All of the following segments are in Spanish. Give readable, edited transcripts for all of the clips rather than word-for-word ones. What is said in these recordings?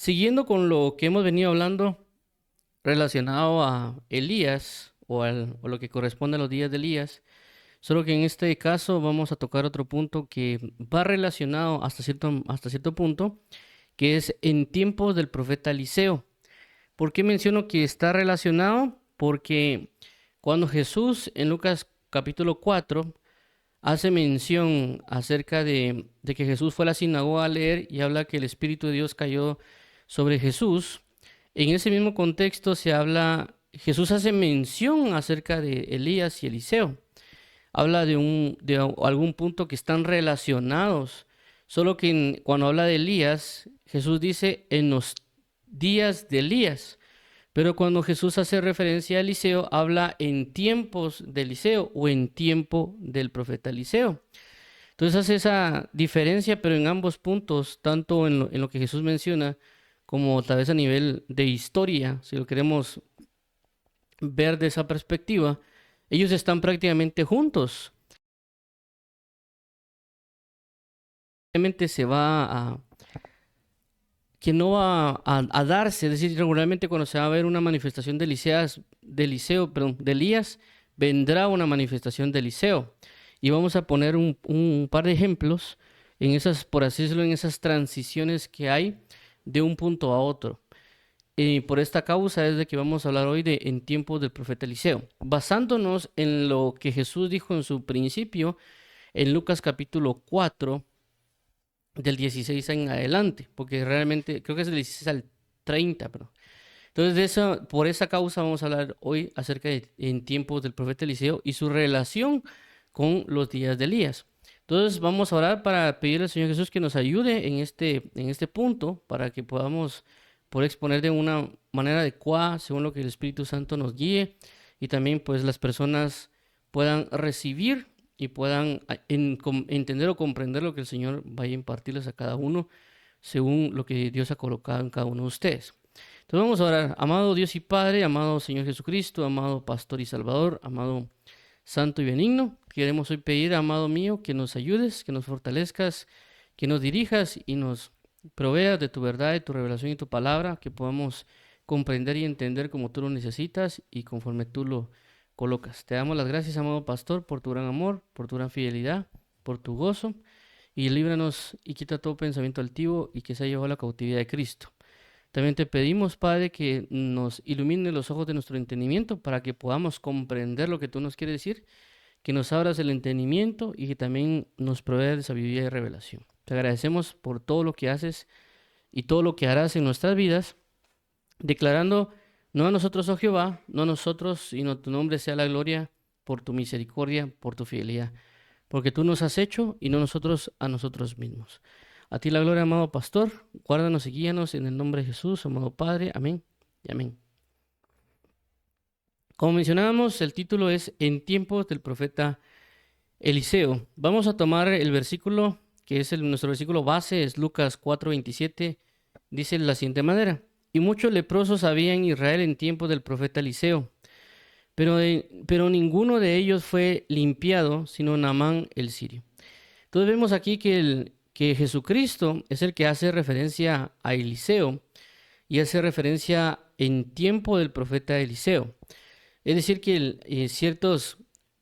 Siguiendo con lo que hemos venido hablando relacionado a Elías o lo que corresponde a los días de Elías, solo que en este caso vamos a tocar otro punto que va relacionado hasta cierto punto, que es en tiempos del profeta Eliseo. ¿Por qué menciono que está relacionado? Porque cuando Jesús en Lucas capítulo 4 hace mención acerca de que Jesús fue a la sinagoga a leer y habla que el Espíritu de Dios cayó sobre Jesús. En ese mismo contexto Jesús hace mención acerca de Elías y Eliseo. Habla de algún punto que están relacionados. Solo que cuando habla de Elías, Jesús dice en los días de Elías. Pero cuando Jesús hace referencia a Eliseo, habla en tiempos de Eliseo o en tiempo del profeta Eliseo. Entonces hace esa diferencia, pero en ambos puntos, tanto en lo que Jesús menciona, como tal vez a nivel de historia, si lo queremos ver de esa perspectiva, ellos están prácticamente juntos. Realmente que no va a darse, es decir, regularmente cuando se va a ver una manifestación de Elías, vendrá una manifestación de Eliseo. Y vamos a poner un par de ejemplos en esas, por así decirlo, en esas transiciones que hay de un punto a otro. Y por esta causa es de que vamos a hablar hoy de en tiempos del profeta Eliseo, basándonos en lo que Jesús dijo en su principio en Lucas capítulo 4 del 16 en adelante, porque realmente creo que es del 16 al 30, pero entonces por esa causa vamos a hablar hoy acerca de en tiempos del profeta Eliseo y su relación con los días de Elías. Entonces vamos a orar para pedirle al Señor Jesús que nos ayude en este punto para que podamos poder exponer de una manera adecuada según lo que el Espíritu Santo nos guíe y también pues las personas puedan recibir y puedan entender o comprender lo que el Señor vaya a impartirles a cada uno según lo que Dios ha colocado en cada uno de ustedes. Entonces vamos a orar, amado Dios y Padre, amado Señor Jesucristo, amado Pastor y Salvador, amado Santo y Benigno. Queremos hoy pedir, amado mío, que nos ayudes, que nos fortalezcas, que nos dirijas y nos proveas de tu verdad, de tu revelación y tu palabra, que podamos comprender y entender como tú lo necesitas y conforme tú lo colocas. Te damos las gracias, amado Pastor, por tu gran amor, por tu gran fidelidad, por tu gozo, y líbranos y quita todo pensamiento altivo y que se haya llevado a la cautividad de Cristo. También te pedimos, Padre, que nos ilumine los ojos de nuestro entendimiento para que podamos comprender lo que tú nos quieres decir, que nos abras el entendimiento y que también nos proveas de sabiduría y revelación. Te agradecemos por todo lo que haces y todo lo que harás en nuestras vidas, declarando, no a nosotros, oh Jehová, no a nosotros, sino tu nombre sea la gloria por tu misericordia, por tu fidelidad, porque tú nos has hecho y no nosotros a nosotros mismos. A ti la gloria, amado pastor, guárdanos y guíanos en el nombre de Jesús, amado Padre, amén y amén. Como mencionábamos, el título es En tiempos del profeta Eliseo. Vamos a tomar el versículo que es nuestro versículo base, es Lucas 4:27, dice de la siguiente manera: Y muchos leprosos había en Israel en tiempos del profeta Eliseo, pero ninguno de ellos fue limpiado, sino Naamán el sirio. Entonces vemos aquí que Jesucristo es el que hace referencia a Eliseo y hace referencia en tiempo del profeta Eliseo. Es decir, que ciertos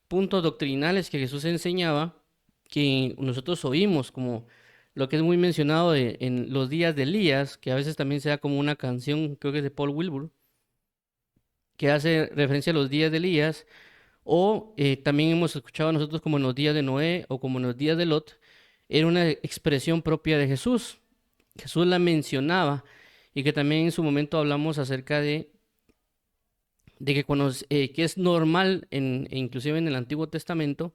puntos doctrinales que Jesús enseñaba, que nosotros oímos, como lo que es muy mencionado en los días de Elías, que a veces también se da como una canción, creo que es de Paul Wilbur, que hace referencia a los días de Elías, o también hemos escuchado nosotros como en los días de Noé o como en los días de Lot, era una expresión propia de Jesús. Jesús la mencionaba y que también en su momento hablamos acerca de que que es normal, inclusive en el Antiguo Testamento,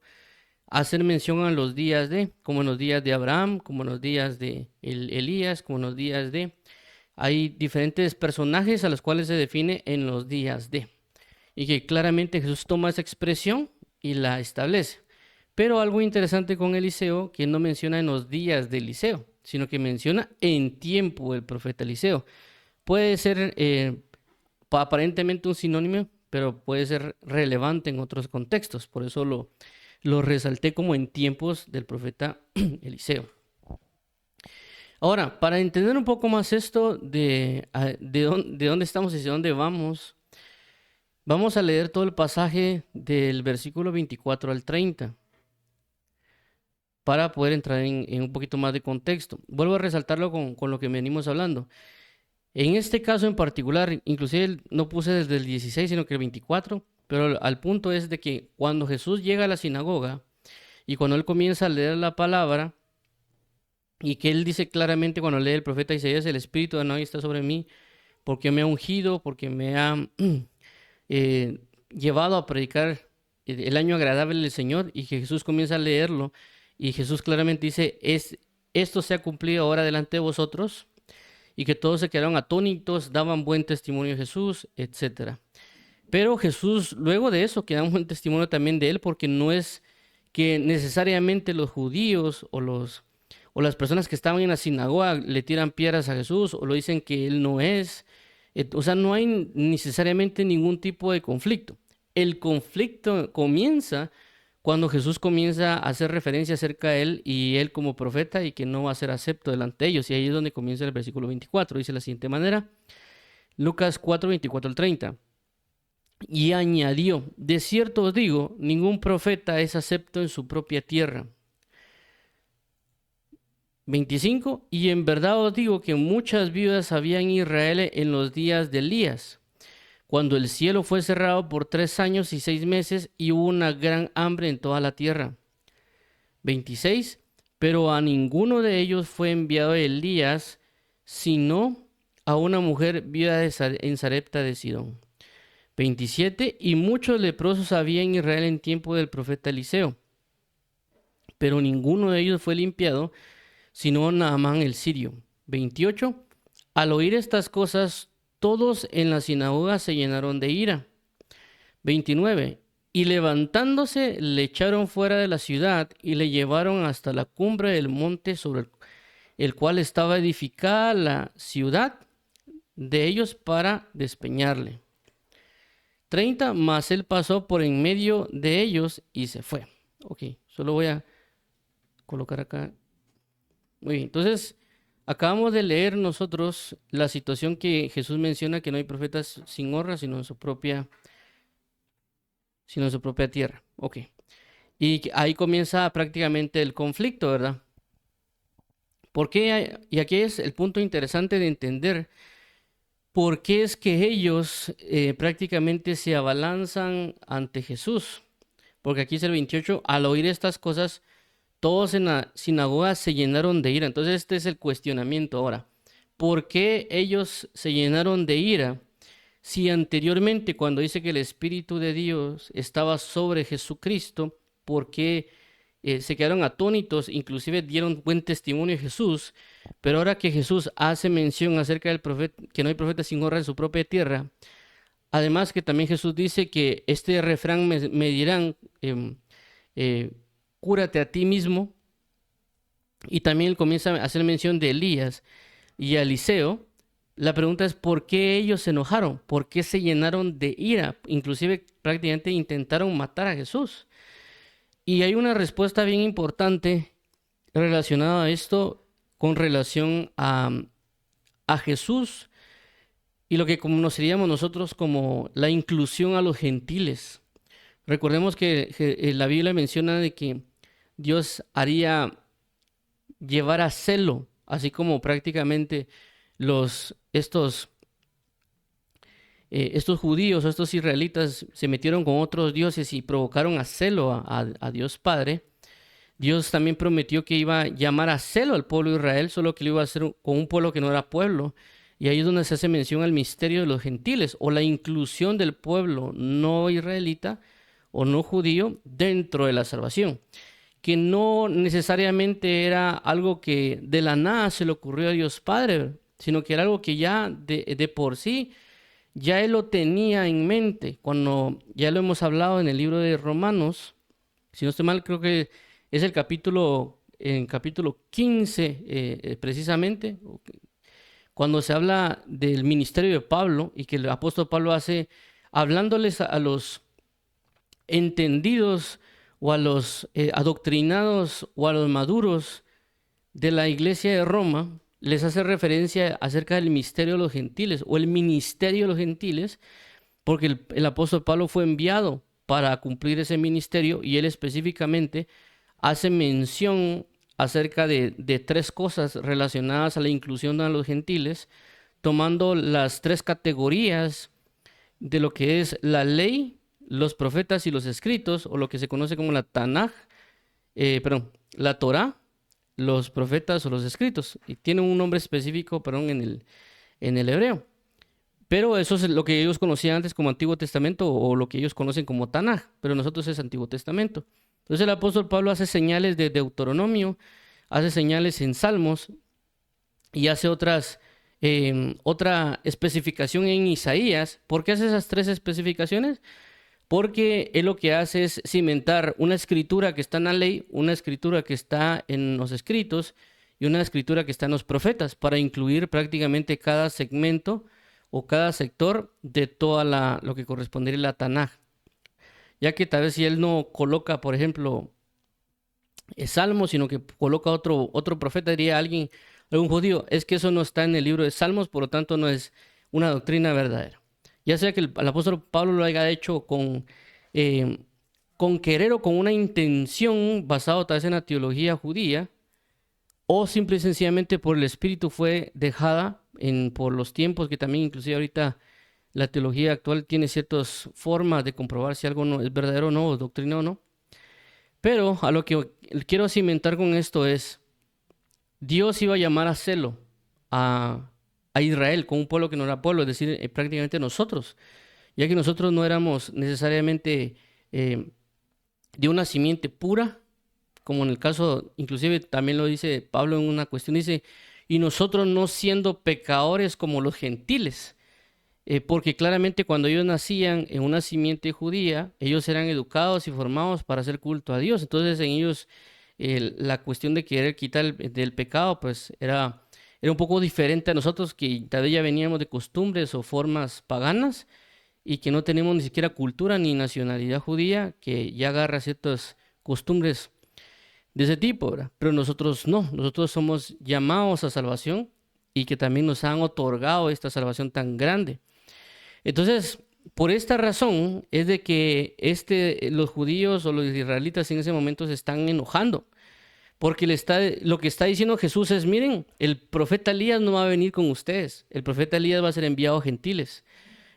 hacer mención a los días como en los días de Abraham, como en los días de Elías, como en los días de... Hay diferentes personajes a los cuales se define en los días de. Y que claramente Jesús toma esa expresión y la establece. Pero algo interesante con Eliseo, que no menciona en los días de Eliseo, sino que menciona en tiempo del profeta Eliseo. Puede ser aparentemente un sinónimo, pero puede ser relevante en otros contextos. Por eso lo resalté como en tiempos del profeta Eliseo. Ahora, para entender un poco más esto de dónde estamos y de dónde vamos, vamos a leer todo el pasaje del versículo 24 al 30 para poder entrar en un poquito más de contexto. Vuelvo a resaltarlo con lo que venimos hablando. En este caso en particular, inclusive no puse desde el 16, sino que el 24, pero al punto es de que cuando Jesús llega a la sinagoga y cuando él comienza a leer la palabra, y que él dice claramente cuando lee el profeta Isaías, el Espíritu de Adonai está sobre mí, porque me ha ungido, porque me ha llevado a predicar el año agradable del Señor, y que Jesús comienza a leerlo, y Jesús claramente dice, esto se ha cumplido ahora delante de vosotros, y que todos se quedaron atónitos, daban buen testimonio de Jesús, etcétera. Pero Jesús, luego de eso, que da un buen testimonio también de él, porque no es que necesariamente los judíos o las personas que estaban en la sinagoga le tiran piedras a Jesús o lo dicen que él no es. O sea, no hay necesariamente ningún tipo de conflicto. El conflicto comienza cuando Jesús comienza a hacer referencia acerca de él y él como profeta y que no va a ser acepto delante de ellos. Y ahí es donde comienza el versículo 24. Dice de la siguiente manera, Lucas 4, 24 al 30. Y añadió, de cierto os digo, ningún profeta es acepto en su propia tierra. 25. Y en verdad os digo que muchas viudas había en Israel en los días de Elías, cuando el cielo fue cerrado por 3 años y 6 meses y hubo una gran hambre en toda la tierra. 26. Pero a ninguno de ellos fue enviado Elías, sino a una mujer viuda en Sarepta de Sidón. 27. Y muchos leprosos había en Israel en tiempo del profeta Eliseo, pero ninguno de ellos fue limpiado, sino Naamán el sirio. 28. Al oír estas cosas, todos en la sinagoga se llenaron de ira. 29. Y levantándose, le echaron fuera de la ciudad y le llevaron hasta la cumbre del monte sobre el cual estaba edificada la ciudad de ellos para despeñarle. 30. Mas él pasó por en medio de ellos y se fue. Ok, solo voy a colocar acá. Muy bien, entonces acabamos de leer nosotros la situación que Jesús menciona, que no hay profetas sin honra, sino en su propia tierra. Ok. Y ahí comienza prácticamente el conflicto, ¿verdad? ¿Por qué? Y aquí es el punto interesante de entender por qué es que ellos prácticamente se abalanzan ante Jesús. Porque aquí es el 28, al oír estas cosas, todos en la sinagoga se llenaron de ira. Entonces este es el cuestionamiento ahora. ¿Por qué ellos se llenaron de ira si anteriormente cuando dice que el Espíritu de Dios estaba sobre Jesucristo, por qué se quedaron atónitos, inclusive dieron buen testimonio de Jesús? Pero ahora que Jesús hace mención acerca del profeta, que no hay profeta sin honra en su propia tierra, además que también Jesús dice que este refrán me dirán, cúrate a ti mismo. Y también él comienza a hacer mención de Elías y a Eliseo. La pregunta es ¿por qué ellos se enojaron? ¿Por qué se llenaron de ira? Inclusive prácticamente intentaron matar a Jesús. Y hay una respuesta bien importante relacionada a esto con relación a Jesús y lo que conoceríamos nosotros como la inclusión a los gentiles. Recordemos que la Biblia menciona de que Dios haría llevar a celo, así como prácticamente estos judíos o estos israelitas se metieron con otros dioses y provocaron a celo a Dios Padre. Dios también prometió que iba a llamar a celo al pueblo de Israel, solo que lo iba a hacer con un pueblo que no era pueblo. Y ahí es donde se hace mención al misterio de los gentiles o la inclusión del pueblo no israelita o no judío dentro de la salvación, que no necesariamente era algo que de la nada se le ocurrió a Dios Padre, sino que era algo que ya de por sí, ya Él lo tenía en mente. Cuando ya lo hemos hablado en el libro de Romanos, si no estoy mal, creo que es en capítulo 15, precisamente, cuando se habla del ministerio de Pablo y que el apóstol Pablo hace, hablándoles a los entendidos o a los adoctrinados o a los maduros de la iglesia de Roma, les hace referencia acerca del misterio de los gentiles o el ministerio de los gentiles, porque el apóstol Pablo fue enviado para cumplir ese ministerio y él específicamente hace mención acerca de tres cosas relacionadas a la inclusión de los gentiles, tomando las tres categorías de lo que es la ley, los profetas y los escritos, o lo que se conoce como la Tanaj, la Torá, los profetas o los escritos, y tiene un nombre específico, en el hebreo. Pero eso es lo que ellos conocían antes como Antiguo Testamento o lo que ellos conocen como Tanaj, pero nosotros es Antiguo Testamento. Entonces el apóstol Pablo hace señales de Deuteronomio, hace señales en Salmos y hace otra especificación en Isaías. ¿Por qué hace esas tres especificaciones? Porque él lo que hace es cimentar una escritura que está en la ley, una escritura que está en los escritos y una escritura que está en los profetas, para incluir prácticamente cada segmento o cada sector de toda lo que correspondería a la Tanaj. Ya que tal vez si él no coloca, por ejemplo, Salmos, sino que coloca otro profeta, diría algún judío, es que eso no está en el libro de Salmos, por lo tanto no es una doctrina verdadera. Ya sea que el apóstol Pablo lo haya hecho con querer o con una intención basado tal vez en la teología judía, o simple y sencillamente por el Espíritu fue dejada por los tiempos, que también inclusive ahorita la teología actual tiene ciertas formas de comprobar si algo no es verdadero o no, o doctrina o no. Pero a lo que quiero cimentar con esto es, Dios iba a llamar a celo a Israel con un pueblo que no era pueblo, es decir, prácticamente nosotros, ya que nosotros no éramos necesariamente de una simiente pura, como en el caso, inclusive también lo dice Pablo en una cuestión, dice, y nosotros no siendo pecadores como los gentiles, porque claramente cuando ellos nacían en una simiente judía, ellos eran educados y formados para hacer culto a Dios. Entonces en ellos la cuestión de querer quitar del pecado pues era un poco diferente a nosotros, que tal vez ya veníamos de costumbres o formas paganas y que no tenemos ni siquiera cultura ni nacionalidad judía, que ya agarra ciertas costumbres de ese tipo, ¿verdad? Pero nosotros no, nosotros somos llamados a salvación y que también nos han otorgado esta salvación tan grande. Entonces, por esta razón es de que los judíos o los israelitas en ese momento se están enojando, porque lo que está diciendo Jesús es, miren, el profeta Elías no va a venir con ustedes, el profeta Elías va a ser enviado a gentiles.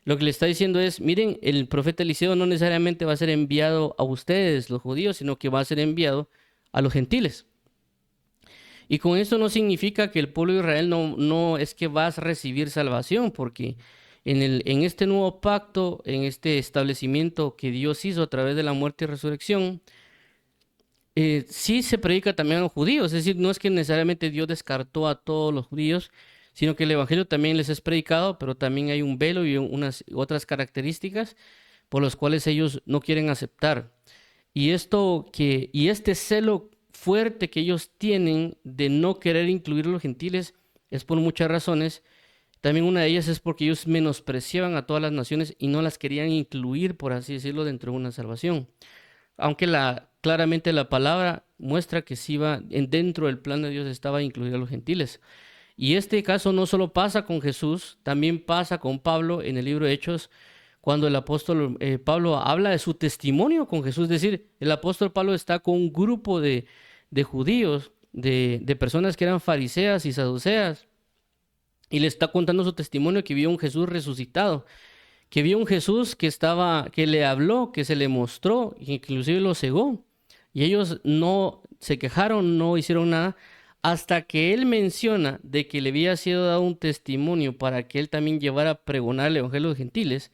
Lo que le está diciendo es, miren, el profeta Eliseo no necesariamente va a ser enviado a ustedes, los judíos, sino que va a ser enviado a los gentiles. Y con esto no significa que el pueblo de Israel no es que vas a recibir salvación, porque en este nuevo pacto, en este establecimiento que Dios hizo a través de la muerte y resurrección, sí se predica también a los judíos. Es decir, no es que necesariamente Dios descartó a todos los judíos, sino que el evangelio también les es predicado, pero también hay un velo y otras características por las cuales ellos no quieren aceptar. Y este celo fuerte que ellos tienen de no querer incluir a los gentiles es por muchas razones. También una de ellas es porque ellos menospreciaban a todas las naciones y no las querían incluir, por así decirlo, dentro de una salvación. Aunque claramente la palabra muestra que sí dentro del plan de Dios estaba incluir a los gentiles. Y este caso no solo pasa con Jesús, también pasa con Pablo en el libro de Hechos, cuando el apóstol Pablo habla de su testimonio con Jesús. Es decir, el apóstol Pablo está con un grupo de judíos, de personas que eran fariseas y saduceas, y le está contando su testimonio, que vio un Jesús resucitado, que vio un Jesús que le habló, que se le mostró, que inclusive lo cegó. Y ellos no se quejaron, no hicieron nada, hasta que él menciona de que le había sido dado un testimonio para que él también llevara a pregonar el evangelio a los gentiles.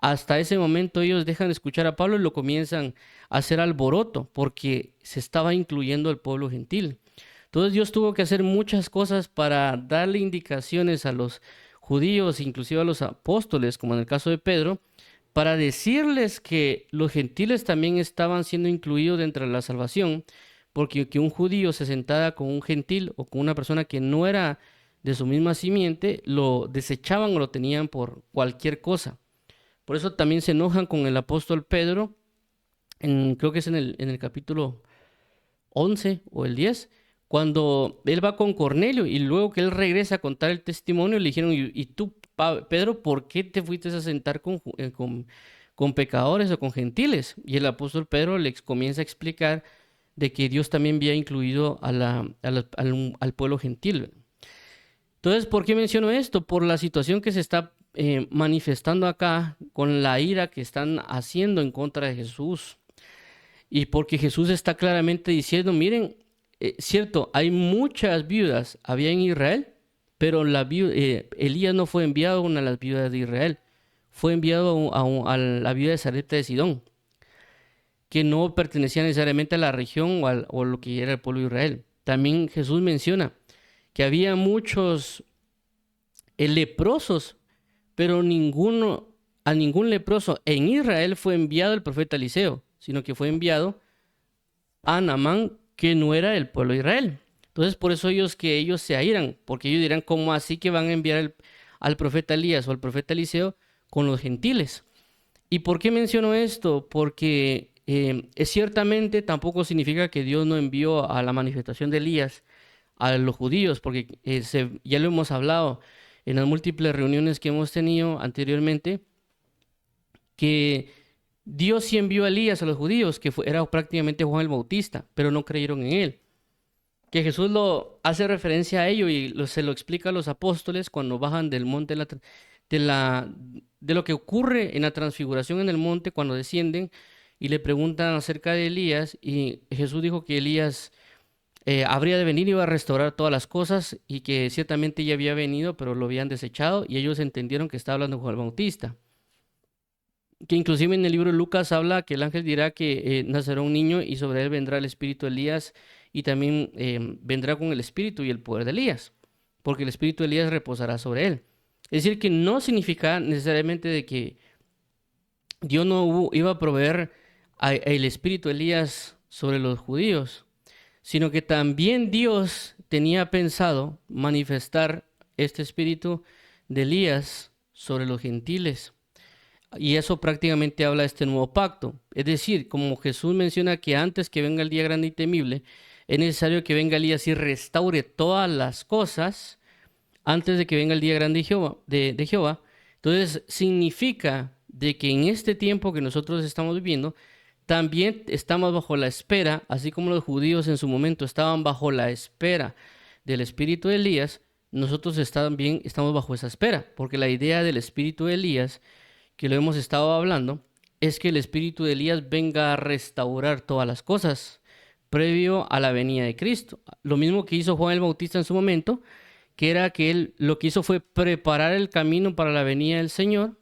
Hasta ese momento ellos dejan de escuchar a Pablo y lo comienzan a hacer alboroto, porque se estaba incluyendo al pueblo gentil. Entonces Dios tuvo que hacer muchas cosas para darle indicaciones a los judíos, inclusive a los apóstoles, como en el caso de Pedro, para decirles que los gentiles también estaban siendo incluidos dentro de la salvación, porque que un judío se sentara con un gentil o con una persona que no era de su misma simiente, lo desechaban o lo tenían por cualquier cosa. Por eso también se enojan con el apóstol Pedro, creo que es en el capítulo 11 o el 10, cuando él va con Cornelio y luego que él regresa a contar el testimonio, le dijeron, y tú, Pedro, ¿por qué te fuiste a sentar con pecadores o con gentiles? Y el apóstol Pedro les comienza a explicar de que Dios también había incluido al pueblo gentil. Entonces, ¿por qué menciono esto? Por la situación que se está manifestando acá con la ira que están haciendo en contra de Jesús. Y porque Jesús está claramente diciendo, miren, cierto, hay muchas viudas, había en Israel, pero Elías no fue enviado a una de las viudas de Israel, fue enviado a la viuda de Sarepta de Sidón, que no pertenecía necesariamente a la región o lo que era el pueblo de Israel. También Jesús menciona que había muchos leprosos, pero a ningún leproso en Israel fue enviado el profeta Eliseo, sino que fue enviado a Naamán, que no era el pueblo de Israel. Entonces, por eso ellos se airan, porque ellos dirán, ¿cómo así que van a enviar al profeta Elías o al profeta Eliseo con los gentiles? ¿Y por qué menciono esto? Porque es ciertamente tampoco significa que Dios no envió a la manifestación de Elías a los judíos, porque ya lo hemos hablado en las múltiples reuniones que hemos tenido anteriormente, que Dios sí envió a Elías a los judíos, que era prácticamente Juan el Bautista, pero no creyeron en él. Que Jesús lo hace referencia a ello y se lo explica a los apóstoles cuando bajan del monte de lo que ocurre en la transfiguración en el monte cuando descienden y le preguntan acerca de Elías, y Jesús dijo que Elías habría de venir y iba a restaurar todas las cosas, y que ciertamente ya había venido, pero lo habían desechado, y ellos entendieron que estaba hablando Juan el Bautista. Que inclusive en el libro de Lucas habla que el ángel dirá que nacerá un niño y sobre él vendrá el espíritu de Elías, y también vendrá con el espíritu y el poder de Elías, porque el espíritu de Elías reposará sobre él. Es decir, que no significa necesariamente de que Dios no iba a proveer el espíritu de Elías sobre los judíos, sino que también Dios tenía pensado manifestar este espíritu de Elías sobre los gentiles. Y eso prácticamente habla de este nuevo pacto. Es decir, como Jesús menciona que antes que venga el día grande y temible, es necesario que venga Elías y restaure todas las cosas antes de que venga el día grande de Jehová. Entonces significa de que en este tiempo que nosotros estamos viviendo, también estamos bajo la espera, así como los judíos en su momento estaban bajo la espera del espíritu de Elías, nosotros también estamos bajo esa espera, porque la idea del espíritu de Elías, que lo hemos estado hablando, es que el espíritu de Elías venga a restaurar todas las cosas previo a la venida de Cristo. Lo mismo que hizo Juan el Bautista en su momento, que era que él lo que hizo fue preparar el camino para la venida del Señor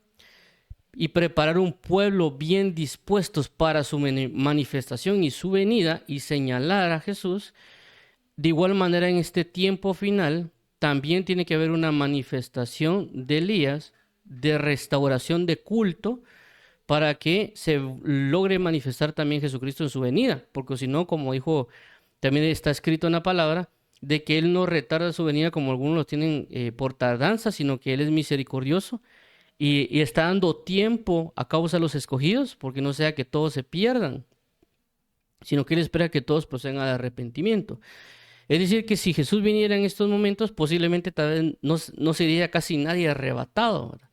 y preparar un pueblo bien dispuestos para su manifestación y su venida, y señalar a Jesús. De igual manera, en este tiempo final también tiene que haber una manifestación de Elías, de restauración de culto, para que se logre manifestar también Jesucristo en su venida, porque si no, como dijo, también está escrito en la palabra, de que Él no retarda su venida como algunos lo tienen por tardanza, sino que Él es misericordioso y está dando tiempo a causa de los escogidos, porque no sea que todos se pierdan, sino que Él espera que todos procedan al arrepentimiento. Es decir, que si Jesús viniera en estos momentos, posiblemente tal vez no sería casi nadie arrebatado, ¿verdad?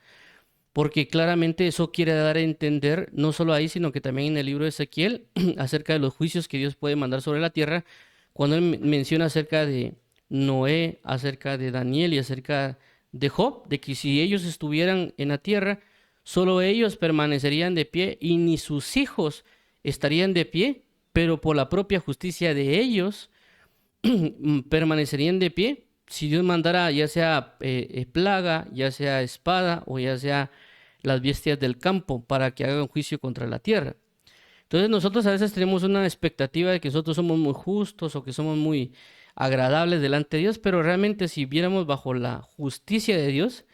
Porque claramente eso quiere dar a entender, no solo ahí, sino que también en el libro de Ezequiel, acerca de los juicios que Dios puede mandar sobre la tierra, cuando él menciona acerca de Noé, acerca de Daniel y acerca de Job, de que si ellos estuvieran en la tierra, solo ellos permanecerían de pie y ni sus hijos estarían de pie, pero por la propia justicia de ellos permanecerían de pie si Dios mandara ya sea plaga, ya sea espada o ya sea las bestias del campo para que hagan juicio contra la tierra. Entonces nosotros a veces tenemos una expectativa de que nosotros somos muy justos o que somos muy agradables delante de Dios, pero realmente si viéramos bajo la justicia de Dios,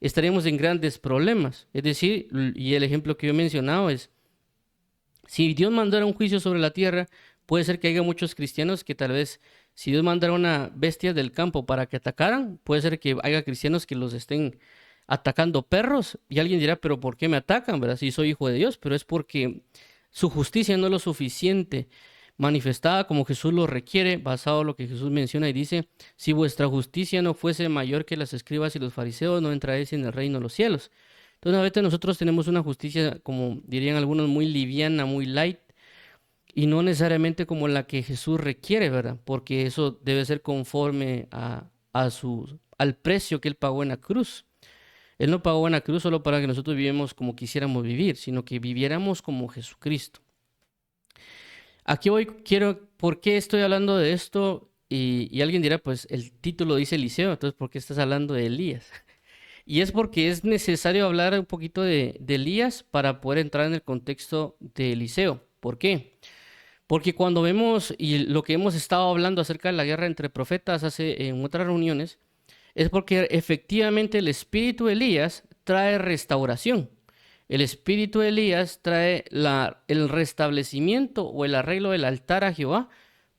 estaríamos en grandes problemas. Es decir, y el ejemplo que yo he mencionado es, si Dios mandara un juicio sobre la tierra, puede ser que haya muchos cristianos que tal vez, si Dios mandara una bestia del campo para que atacaran, puede ser que haya cristianos que los estén atacando perros, y alguien dirá, pero ¿por qué me atacan, verdad? Si soy hijo de Dios, pero es porque su justicia no es lo suficiente. manifestada como Jesús lo requiere, basado en lo que Jesús menciona y dice, si vuestra justicia no fuese mayor que las escribas y los fariseos, no entraréis en el reino de los cielos. Entonces a veces nosotros tenemos una justicia, como dirían algunos, muy liviana, muy light, y no necesariamente como la que Jesús requiere, ¿verdad? Porque eso debe ser conforme al precio que Él pagó en la cruz. Él no pagó en la cruz solo para que nosotros vivamos como quisiéramos vivir, sino que viviéramos como Jesucristo. Aquí hoy ¿por qué estoy hablando de esto? Y alguien dirá, pues el título dice Eliseo, entonces ¿por qué estás hablando de Elías? Y es porque es necesario hablar un poquito de Elías para poder entrar en el contexto de Eliseo. ¿Por qué? Porque cuando vemos y lo que hemos estado hablando acerca de la guerra entre profetas en otras reuniones, es porque efectivamente el espíritu de Elías trae restauración. El espíritu de Elías trae el restablecimiento o el arreglo del altar a Jehová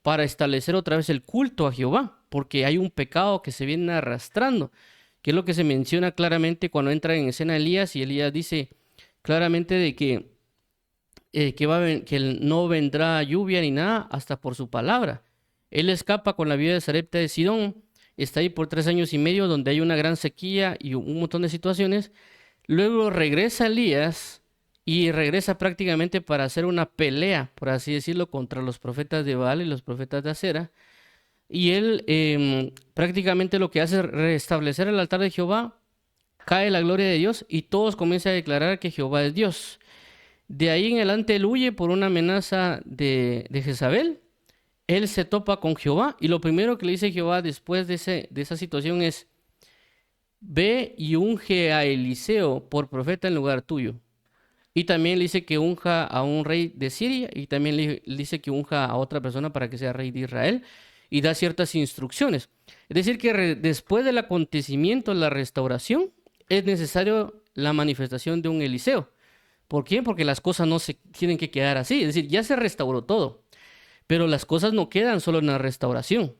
para establecer otra vez el culto a Jehová, porque hay un pecado que se viene arrastrando, que es lo que se menciona claramente cuando entra en escena Elías, y Elías dice claramente de que no vendrá lluvia ni nada hasta por su palabra. Él escapa con la viuda de Sarepta de Sidón, está ahí por 3 años y medio donde hay una gran sequía y un montón de situaciones. Luego regresa Elías y regresa prácticamente para hacer una pelea, por así decirlo, contra los profetas de Baal y los profetas de Acera. Y él prácticamente lo que hace es restablecer el altar de Jehová, cae la gloria de Dios y todos comienzan a declarar que Jehová es Dios. De ahí en adelante él huye por una amenaza de Jezabel. Él se topa con Jehová y lo primero que le dice Jehová después de esa situación es: ve y unge a Eliseo por profeta en lugar tuyo. Y también le dice que unja a un rey de Siria y también le dice que unja a otra persona para que sea rey de Israel y da ciertas instrucciones. Es decir, que después del acontecimiento, la restauración, es necesario la manifestación de un Eliseo. ¿Por qué? Porque las cosas no se tienen que quedar así. Es decir, ya se restauró todo, pero las cosas no quedan solo en la restauración.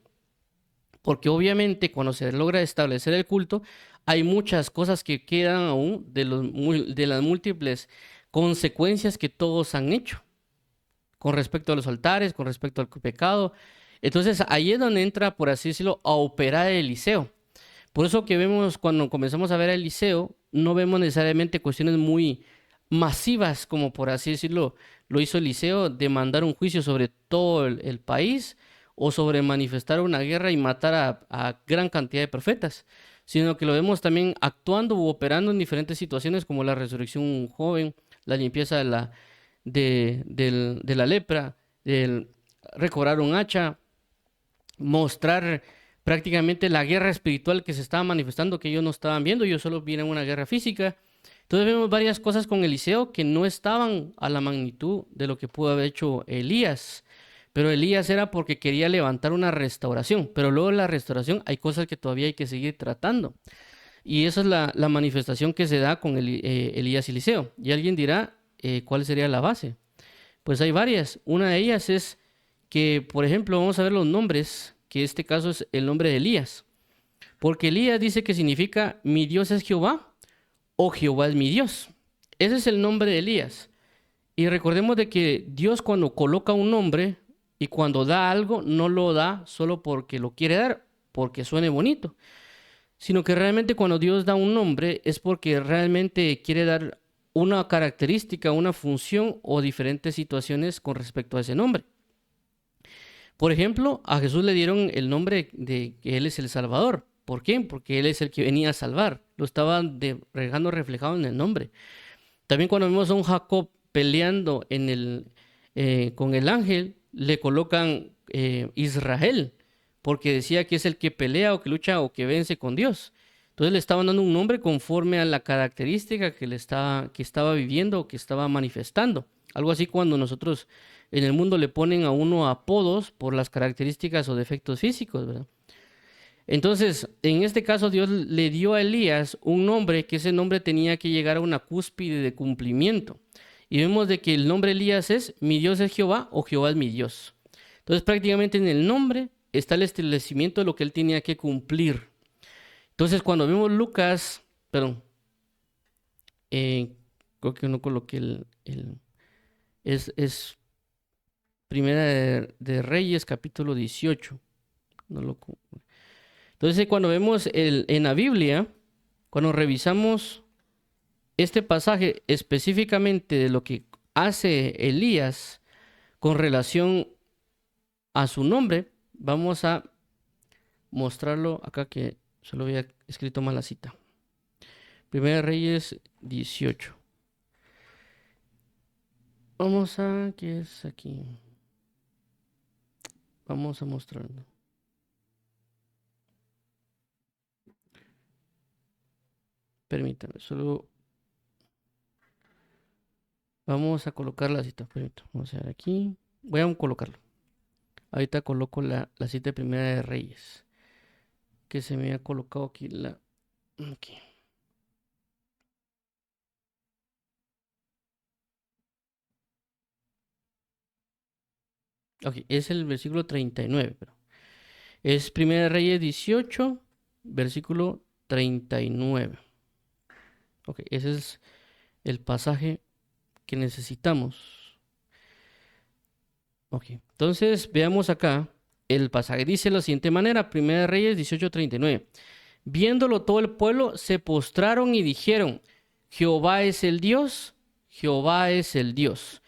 Porque obviamente cuando se logra establecer el culto, hay muchas cosas que quedan aún de las múltiples consecuencias que todos han hecho con respecto a los altares, con respecto al pecado. Entonces ahí es donde entra, por así decirlo, a operar Eliseo. Por eso que vemos cuando comenzamos a ver a Eliseo, no vemos necesariamente cuestiones muy masivas, como por así decirlo, lo hizo Eliseo, de mandar un juicio sobre todo el país o sobre manifestar una guerra y matar a gran cantidad de profetas, sino que lo vemos también actuando u operando en diferentes situaciones como la resurrección de un joven, la limpieza de la lepra, el recobrar un hacha, mostrar prácticamente la guerra espiritual que se estaba manifestando, que ellos no estaban viendo, ellos solo vieron una guerra física. Entonces vemos varias cosas con Eliseo que no estaban a la magnitud de lo que pudo haber hecho Elías. Pero Elías era porque quería levantar una restauración. Pero luego de la restauración hay cosas que todavía hay que seguir tratando. Y esa es la manifestación que se da con Elías y Eliseo. Y alguien dirá, ¿cuál sería la base? Pues hay varias. Una de ellas es que, por ejemplo, vamos a ver los nombres, que este caso es el nombre de Elías. Porque Elías dice que significa mi Dios es Jehová o Jehová es mi Dios. Ese es el nombre de Elías. Y recordemos de que Dios cuando coloca un nombre y cuando da algo, no lo da solo porque lo quiere dar, porque suene bonito, sino que realmente cuando Dios da un nombre es porque realmente quiere dar una característica, una función o diferentes situaciones con respecto a ese nombre. Por ejemplo, a Jesús le dieron el nombre de que Él es el Salvador. ¿Por qué? Porque Él es el que venía a salvar. Lo estaban dejando reflejado en el nombre. También cuando vemos a un Jacob peleando con el ángel, le colocan Israel, porque decía que es el que pelea o que lucha o que vence con Dios. Entonces le estaban dando un nombre conforme a la característica que estaba viviendo o que estaba manifestando. Algo así cuando nosotros en el mundo le ponen a uno apodos por las características o defectos físicos, ¿verdad? Entonces, en este caso, Dios le dio a Elías un nombre que ese nombre tenía que llegar a una cúspide de cumplimiento. Y vemos de que el nombre Elías es mi Dios es Jehová o Jehová es mi Dios. Entonces, prácticamente en el nombre está el establecimiento de lo que él tenía que cumplir. Entonces, cuando vemos Lucas, perdón, creo que no coloqué es Primera de Reyes, capítulo 18. No lo... Entonces, cuando vemos en la Biblia, cuando revisamos este pasaje específicamente de lo que hace Elías con relación a su nombre, vamos a mostrarlo acá que solo había escrito mal la cita. Primera de Reyes 18. Vamos a... ¿Qué es aquí? Vamos a mostrarlo. Permítame, solo... Vamos a colocar la cita. Permítame, vamos a ver aquí. Voy a colocarlo. Ahorita coloco la cita de Primera de Reyes. Que se me ha colocado aquí la... Aquí. Ok, es el versículo 39, pero es Primera de Reyes 18, versículo 39. Ok, ese es el pasaje que necesitamos. Ok, entonces veamos acá el pasaje. Dice de la siguiente manera, Primera de Reyes 18:39. Viéndolo todo el pueblo, se postraron y dijeron, Jehová es el Dios, Jehová es el Dios.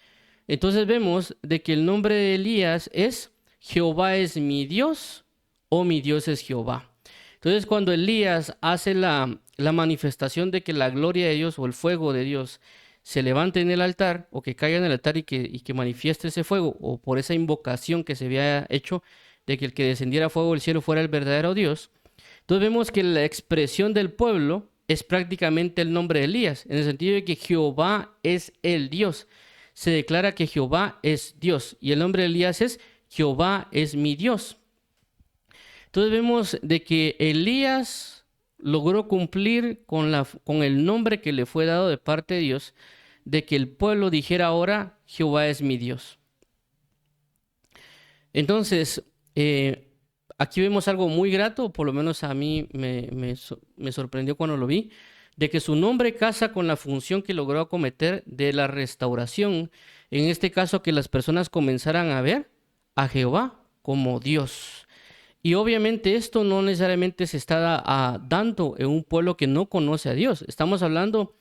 Entonces vemos de que el nombre de Elías es Jehová es mi Dios o mi Dios es Jehová. Entonces cuando Elías hace la manifestación de que la gloria de Dios o el fuego de Dios se levante en el altar o que caiga en el altar y que manifieste ese fuego o por esa invocación que se había hecho de que el que descendiera fuego del cielo fuera el verdadero Dios, entonces vemos que la expresión del pueblo es prácticamente el nombre de Elías, en el sentido de que Jehová es el Dios. Se declara que Jehová es Dios y el nombre de Elías es Jehová es mi Dios. Entonces vemos de que Elías logró cumplir con el nombre que le fue dado de parte de Dios, de que el pueblo dijera ahora Jehová es mi Dios. Entonces, aquí vemos algo muy grato, por lo menos a mí me sorprendió cuando lo vi, de que su nombre casa con la función que logró acometer de la restauración. En este caso, que las personas comenzaran a ver a Jehová como Dios. Y obviamente esto no necesariamente se está dando en un pueblo que no conoce a Dios. Estamos hablando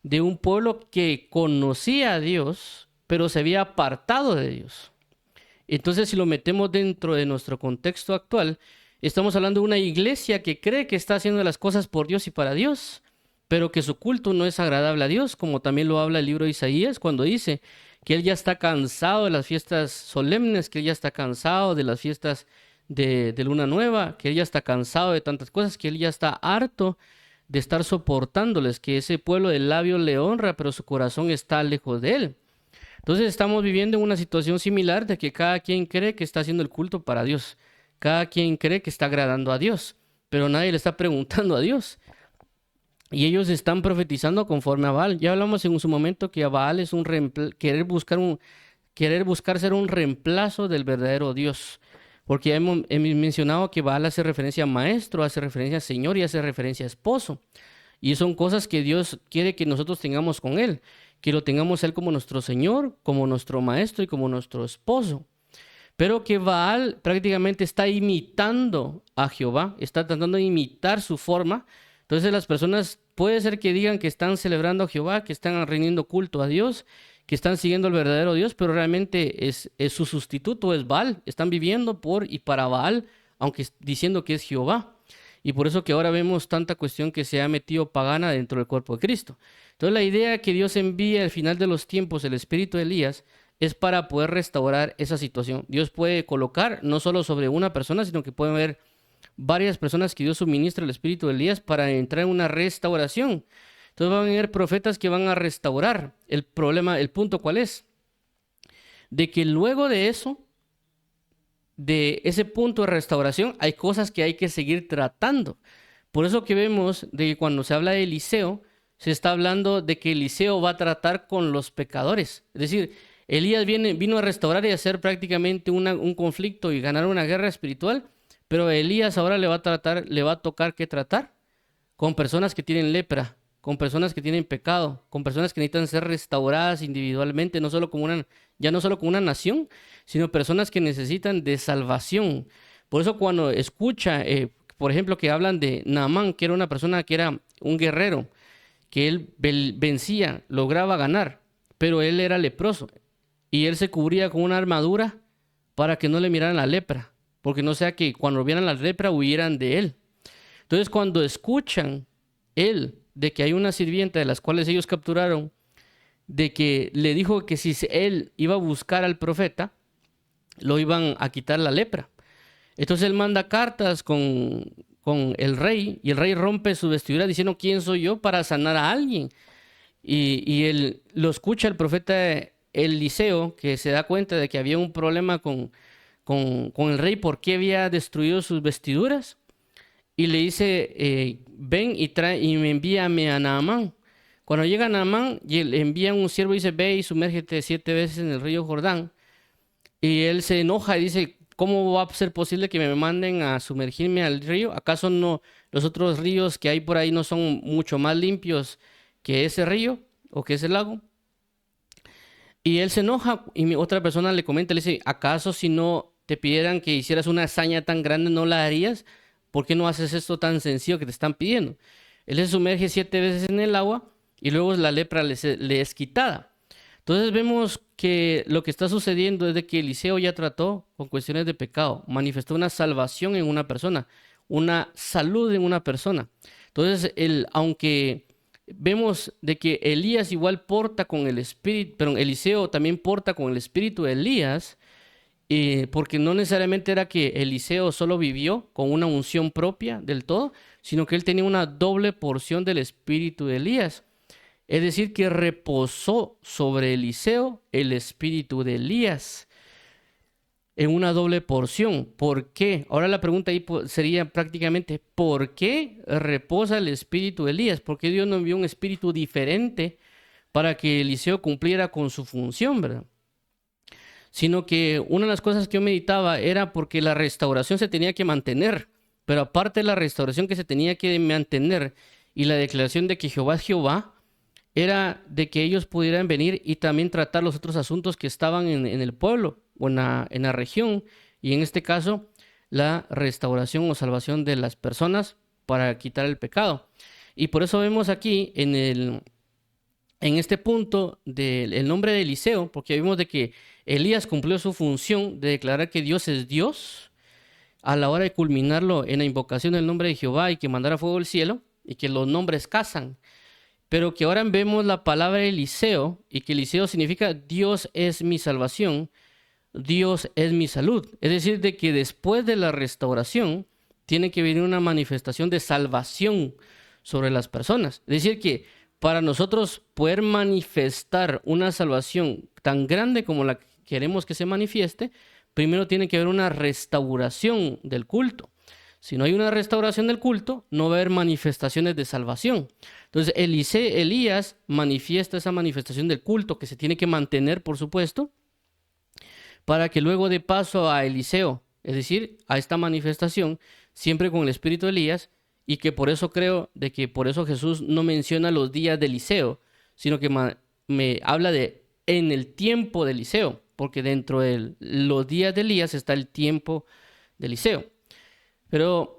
de un pueblo que conocía a Dios, pero se había apartado de Dios. Entonces, si lo metemos dentro de nuestro contexto actual, estamos hablando de una iglesia que cree que está haciendo las cosas por Dios y para Dios, pero que su culto no es agradable a Dios, como también lo habla el libro de Isaías cuando dice que él ya está cansado de las fiestas solemnes, que él ya está cansado de las fiestas de luna nueva, que él ya está cansado de tantas cosas, que él ya está harto de estar soportándoles, que ese pueblo de labios le honra, pero su corazón está lejos de él. Entonces estamos viviendo en una situación similar de que cada quien cree que está haciendo el culto para Dios. Cada quien cree que está agradando a Dios, pero nadie le está preguntando a Dios. Y ellos están profetizando conforme a Baal. Ya hablamos en su momento que a Baal es querer buscar ser un reemplazo del verdadero Dios. Porque ya hemos mencionado que Baal hace referencia a maestro, hace referencia a señor y hace referencia a esposo. Y son cosas que Dios quiere que nosotros tengamos con Él, que lo tengamos a Él como nuestro Señor, como nuestro maestro y como nuestro esposo. Pero que Baal prácticamente está imitando a Jehová, está tratando de imitar su forma. Entonces las personas puede ser que digan que están celebrando a Jehová, que están rindiendo culto a Dios, que están siguiendo al verdadero Dios, pero realmente es su sustituto, es Baal. Están viviendo por y para Baal, aunque diciendo que es Jehová. Y por eso que ahora vemos tanta cuestión que se ha metido pagana dentro del cuerpo de Cristo. Entonces la idea que Dios envía al final de los tiempos el espíritu de Elías es para poder restaurar esa situación. Dios puede colocar no solo sobre una persona, sino que puede haber varias personas que Dios suministra el espíritu de Elías para entrar en una restauración. Entonces van a haber profetas que van a restaurar. El problema, el punto ¿cuál es? De que luego de eso, de ese punto de restauración, hay cosas que hay que seguir tratando. Por eso que vemos de que cuando se habla de Eliseo, se está hablando de que Eliseo va a tratar con los pecadores. Es decir, Elías vino a restaurar y hacer prácticamente un conflicto y ganar una guerra espiritual, pero a Elías ahora le va a tocar que tratar con personas que tienen lepra, con personas que tienen pecado, con personas que necesitan ser restauradas individualmente, ya no solo como una nación, sino personas que necesitan de salvación. Por eso cuando escucha, por ejemplo, que hablan de Naamán, que era una persona que era un guerrero, que él vencía, lograba ganar, pero él era leproso y él se cubría con una armadura para que no le miraran la lepra, porque no sea que cuando vieran la lepra huyeran de él. Entonces cuando escuchan él de que hay una sirvienta de las cuales ellos capturaron, de que le dijo que si él iba a buscar al profeta, lo iban a quitar la lepra. Entonces él manda cartas con el rey y el rey rompe su vestidura diciendo, ¿quién soy yo para sanar a alguien? Y él lo escucha el profeta Eliseo, que se da cuenta de que había un problema con el rey, por qué había destruido sus vestiduras. Y le dice, ven y me envíame a Naamán. Cuando llega Naamán, y le envían un siervo y dice, ve y sumérgete 7 veces en el río Jordán. Y él se enoja y dice, ¿cómo va a ser posible que me manden a sumergirme al río? ¿Acaso no los otros ríos que hay por ahí no son mucho más limpios que ese río o que ese lago? Y él se enoja y otra persona le comenta, le dice, ¿acaso si no te pidieran que hicieras una hazaña tan grande no la harías? ¿Por qué no haces esto tan sencillo que te están pidiendo? Él se sumerge 7 veces en el agua y luego la lepra le es quitada. Entonces vemos que lo que está sucediendo es de que Eliseo ya trató con cuestiones de pecado, manifestó una salvación en una persona, una salud en una persona. Entonces, aunque vemos de que Elías igual porta con el espíritu, pero Eliseo también porta con el espíritu de Elías, porque no necesariamente era que Eliseo solo vivió con una unción propia del todo, sino que él tenía una doble porción del espíritu de Elías. Es decir, que reposó sobre Eliseo el espíritu de Elías en una doble porción. ¿Por qué? Ahora la pregunta ahí sería prácticamente, ¿por qué reposa el espíritu de Elías? ¿Por qué Dios no envió un espíritu diferente para que Eliseo cumpliera con su función, verdad? Sino que una de las cosas que yo meditaba era porque la restauración se tenía que mantener, pero aparte de la restauración que se tenía que mantener y la declaración de que Jehová es Jehová, era de que ellos pudieran venir y también tratar los otros asuntos que estaban en el pueblo o en la región, y en este caso la restauración o salvación de las personas para quitar el pecado. Y por eso vemos aquí en este punto del nombre de Eliseo, porque vimos de que Elías cumplió su función de declarar que Dios es Dios a la hora de culminarlo en la invocación del nombre de Jehová y que mandara fuego del cielo y que los nombres casan. Pero que ahora vemos la palabra Eliseo y que Eliseo significa Dios es mi salvación, Dios es mi salud. Es decir, de que después de la restauración tiene que venir una manifestación de salvación sobre las personas. Es decir, que para nosotros poder manifestar una salvación tan grande como la que queremos que se manifieste, primero tiene que haber una restauración del culto. Si no hay una restauración del culto, no va a haber manifestaciones de salvación. Entonces, Elías manifiesta esa manifestación del culto que se tiene que mantener, por supuesto, para que luego dé paso a Eliseo, es decir, a esta manifestación, siempre con el espíritu de Elías, y que por eso creo de que por eso Jesús no menciona los días de Eliseo, sino que me habla de en el tiempo de Eliseo, porque dentro de los días de Elías está el tiempo de Eliseo. Pero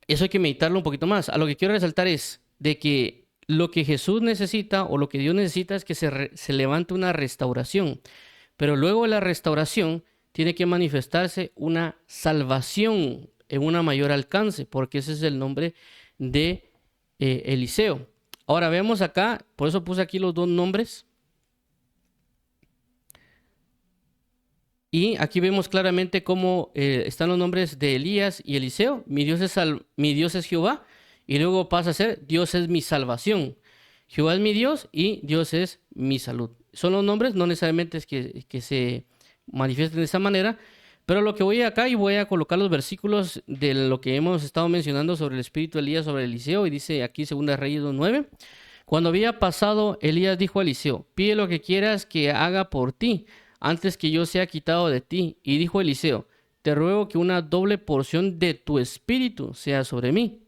eso hay que meditarlo un poquito más. A lo que quiero resaltar es de que lo que Jesús necesita o lo que Dios necesita es que se levante una restauración. Pero luego de la restauración tiene que manifestarse una salvación en una mayor alcance, porque ese es el nombre de Eliseo. Ahora vemos acá, por eso puse aquí los dos nombres. Y aquí vemos claramente cómo están los nombres de Elías y Eliseo. Mi Dios es Jehová. Y luego pasa a ser Dios es mi salvación. Jehová es mi Dios y Dios es mi salud. Son los nombres, no necesariamente es que se manifiesten de esa manera. Pero lo que voy acá y voy a colocar los versículos de lo que hemos estado mencionando sobre el espíritu de Elías, sobre Eliseo. Y dice aquí 2 Reyes 2:9. Cuando había pasado, Elías dijo a Eliseo, pide lo que quieras que haga por ti, antes que yo sea quitado de ti. Y dijo Eliseo, te ruego que una doble porción de tu espíritu sea sobre mí.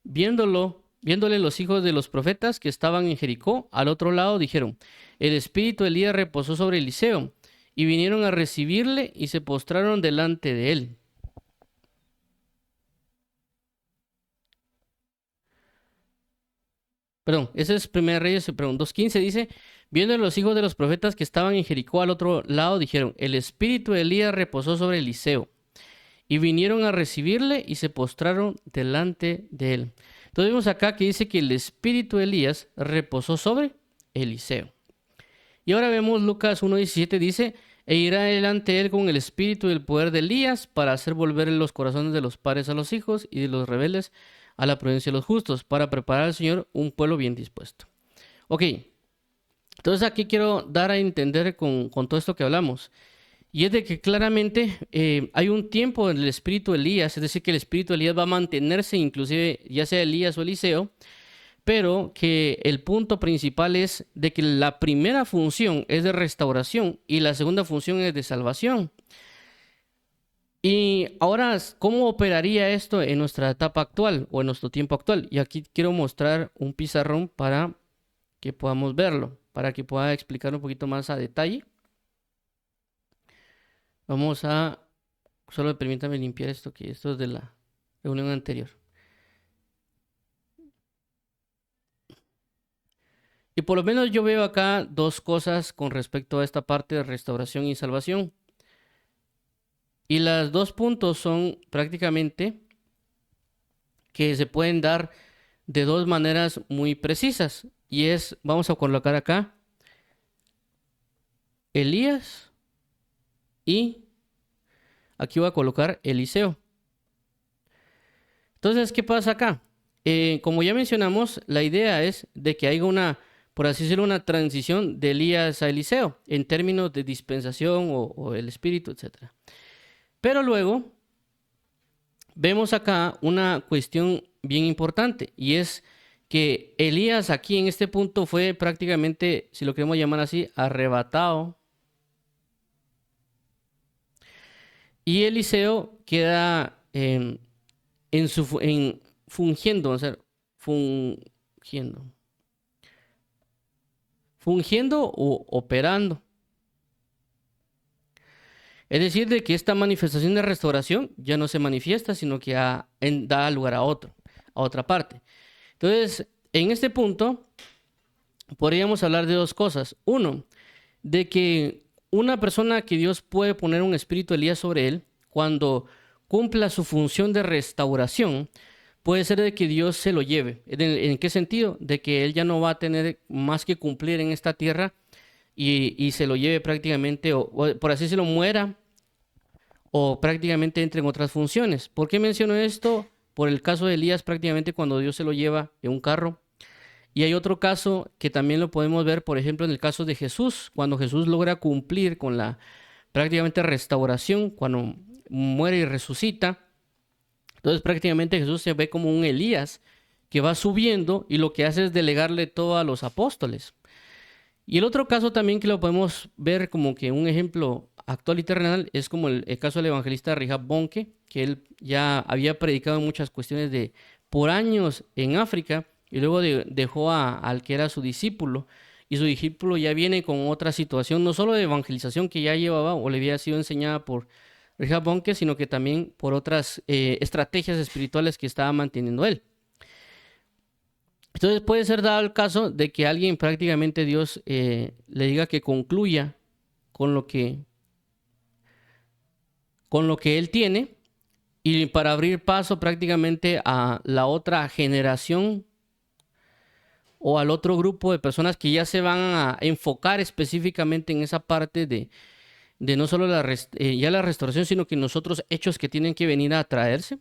Viéndole los hijos de los profetas que estaban en Jericó, al otro lado, dijeron: el espíritu de Elías reposó sobre Eliseo, y vinieron a recibirle y se postraron delante de él. Perdón, ese es 1 Reyes, 2:15, dice: viendo los hijos de los profetas que estaban en Jericó al otro lado, dijeron: el espíritu de Elías reposó sobre Eliseo. Y vinieron a recibirle y se postraron delante de él. Entonces vemos acá que dice que el espíritu de Elías reposó sobre Eliseo. Y ahora vemos Lucas 1:17, dice: e irá delante de él con el espíritu y el poder de Elías para hacer volver los corazones de los padres a los hijos y de los rebeldes a la prudencia de los justos, para preparar al Señor un pueblo bien dispuesto. Ok, entonces aquí quiero dar a entender con todo esto que hablamos. Y es de que claramente hay un tiempo en el espíritu de Elías, es decir, que el espíritu de Elías va a mantenerse, inclusive ya sea Elías o Eliseo, pero que el punto principal es de que la primera función es de restauración y la segunda función es de salvación. Y ahora, ¿cómo operaría esto en nuestra etapa actual o en nuestro tiempo actual? Y aquí quiero mostrar un pizarrón para que podamos verlo, para que pueda explicar un poquito más a detalle. Vamos a, solo permítame limpiar esto, que esto es de la reunión anterior. Y por lo menos yo veo acá dos cosas con respecto a esta parte de restauración y salvación. Y los dos puntos son prácticamente que se pueden dar de dos maneras muy precisas. Y es, vamos a colocar acá, Elías y aquí voy a colocar Eliseo. Entonces, ¿qué pasa acá? Como ya mencionamos, la idea es de que haya una, por así decirlo, una transición de Elías a Eliseo en términos de dispensación o el espíritu, etc. Pero luego vemos acá una cuestión bien importante y es que Elías aquí en este punto fue prácticamente, si lo queremos llamar así, arrebatado. Y Eliseo queda fungiendo, o sea, fungiendo o operando. Es decir, de que esta manifestación de restauración ya no se manifiesta, sino que da lugar a otra parte. Entonces, en este punto, podríamos hablar de dos cosas. Uno, de que una persona que Dios puede poner un espíritu de Elías sobre él, cuando cumpla su función de restauración, puede ser de que Dios se lo lleve. ¿En qué sentido? De que él ya no va a tener más que cumplir en esta tierra y se lo lleve prácticamente, o por así decirlo, muera, o prácticamente entre en otras funciones. ¿Por qué menciono esto? Por el caso de Elías, prácticamente cuando Dios se lo lleva en un carro. Y hay otro caso que también lo podemos ver, por ejemplo, en el caso de Jesús, cuando Jesús logra cumplir con la prácticamente restauración, cuando muere y resucita. Entonces prácticamente Jesús se ve como un Elías que va subiendo y lo que hace es delegarle todo a los apóstoles. Y el otro caso también que lo podemos ver como que un ejemplo actual y terrenal es como el caso del evangelista Reinhard Bonnke, que él ya había predicado muchas cuestiones por años en África y luego dejó al que era su discípulo. Y su discípulo ya viene con otra situación, no solo de evangelización que ya llevaba o le había sido enseñada por Reinhard Bonnke, sino que también por otras estrategias espirituales que estaba manteniendo él. Entonces puede ser dado el caso de que alguien prácticamente Dios le diga que concluya con lo que él tiene y para abrir paso prácticamente a la otra generación o al otro grupo de personas que ya se van a enfocar específicamente en esa parte de no solo ya la restauración, sino que nosotros hechos que tienen que venir a traerse.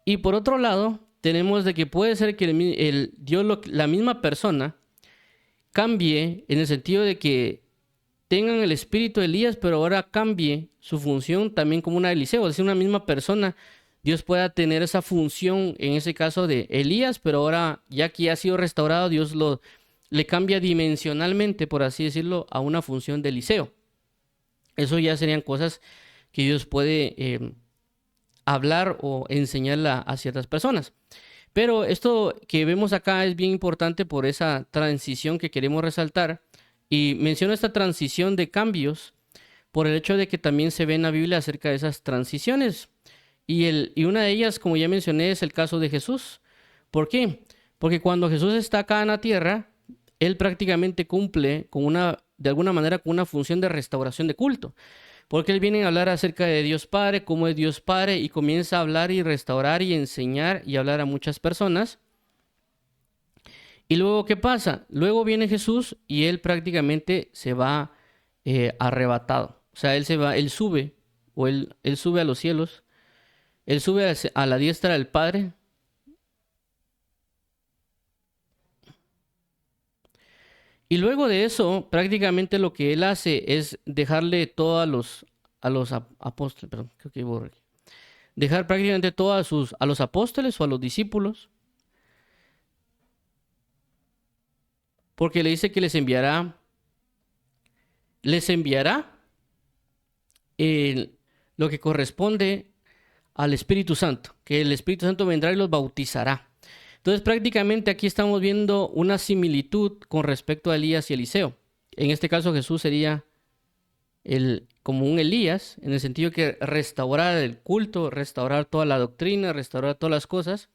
Y por otro lado, tenemos de que puede ser que Dios, la misma persona, cambie en el sentido de que tengan el espíritu de Elías, pero ahora cambie su función también como una de Eliseo. Es decir, una misma persona, Dios pueda tener esa función, en ese caso de Elías, pero ahora ya que ya ha sido restaurado, Dios le cambia dimensionalmente, por así decirlo, a una función de Eliseo. Eso ya serían cosas que Dios puede hablar o enseñar a ciertas personas. Pero esto que vemos acá es bien importante por esa transición que queremos resaltar. Y menciono esta transición de cambios por el hecho de que también se ve en la Biblia acerca de esas transiciones. Y una de ellas, como ya mencioné, es el caso de Jesús. ¿Por qué? Porque cuando Jesús está acá en la tierra, él prácticamente cumple de alguna manera con una función de restauración de culto. Porque él viene a hablar acerca de Dios Padre, cómo es Dios Padre, y comienza a hablar y restaurar y enseñar y hablar a muchas personas. Y luego, ¿qué pasa? Luego viene Jesús y él prácticamente se va arrebatado. O sea, él se va, él sube, él sube a los cielos, él sube a la diestra del Padre. Y luego de eso, prácticamente lo que él hace es dejarle todo a los apóstoles, perdón, creo que borré. Dejar prácticamente todo a los apóstoles o a los discípulos, porque le dice que les enviará lo que corresponde al Espíritu Santo, que el Espíritu Santo vendrá y los bautizará. Entonces, prácticamente aquí estamos viendo una similitud con respecto a Elías y Eliseo. En este caso, Jesús sería como un Elías, en el sentido que restaurar el culto, restaurar toda la doctrina, restaurar todas las cosas.